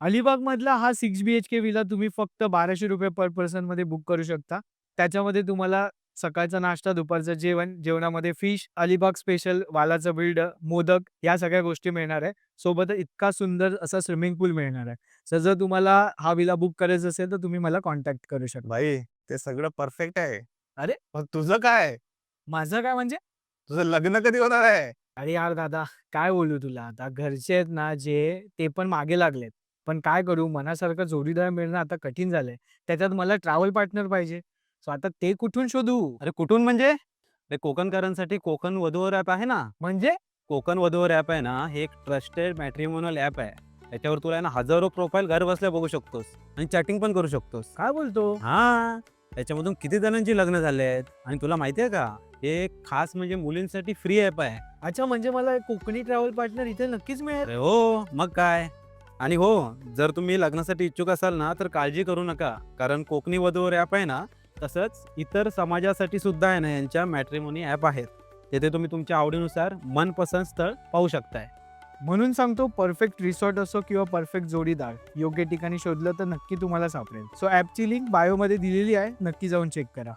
अलिबाग मधला हा 6 BHK villa तुम्ही फक्त ₹1200 पर पर्सन मध्ये बुक करू शकता. त्याच्यामध्ये तुम्हाला सकाळचा नाश्ता, दुपारचं जेवण, जेवणामध्ये फिश, अलिबाग स्पेशल वालाचं बिल्ड, मोदक या सगळ्या गोष्टी मिळणार आहे. सोबतच इतका सुंदर असा स्विमिंग पूल मिळणार आहे. तर जर तुम्हाला हा विला बुक करायचा असेल, तर तुम्ही मला कॉन्टॅक्ट करू शकता. भाई ते सगळं परफेक्ट आहे. अरे, मग तुझं काय? माझं काय म्हणजे? तुझं लग्न कधी होणार आहे? अरे यार दादा, काय बोलू तुला आता घरचे आहेत ना जे ते पण मागे लागलेत. पण काय करू मनासारखा जोडीदार मिळणं आता कठीण झालंय. त्याच्यात मला ट्रॅव्हल पार्टनर पाहिजे. सो आता ते कुठून शोधू? अरे कुठून म्हणजे? ते कोकणकरांसाठी कोकण वधूवर ॲप आहे ना. म्हणजे? कोकण वधूवर ॲप आहे ना, हे एक ट्रस्टेड मॅट्रिमोनियल ॲप आहे. त्याच्यावर तुला आहे ना हजारो प्रोफाईल घर बसल्या बघू शकतोस आणि चॅटिंग पण करू शकतोस. काय बोलतो? हां, त्याच्यामधून किती जणांची लग्न झाले आहेत आणि तुला माहिती आहे का? हे खास म्हणजे मुलींसाठी फ्री ॲप आहे. अच्छा, म्हणजे मला एक कोकणी ट्रॅव्हल पार्टनर इथे नक्कीच मिळेल. अरे हो, मग काय? आणि हो, जर तुम्ही लग्नासाठी इच्छुक असाल ना, तर काळजी करू नका. कारण कोकणी वधूवर ॲप आहे ना, तसंच इतर समाजासाठी सुद्धा आहे ना, यांच्या मॅट्रिमोनी ॲप आहेत. तिथे तुम्ही तुमच्या आवडीनुसार मनपसंत स्थळ पाहू शकताय. म्हणून सांगतो परफेक्ट रिसॉर्ट असो किंवा परफेक्ट जोडीदार योग्य ठिकाणी शोधलं तर नक्की तुम्हाला सापडेल. सो ॲपची लिंक बायोमध्ये दिलेली आहे. नक्की जाऊन चेक करा.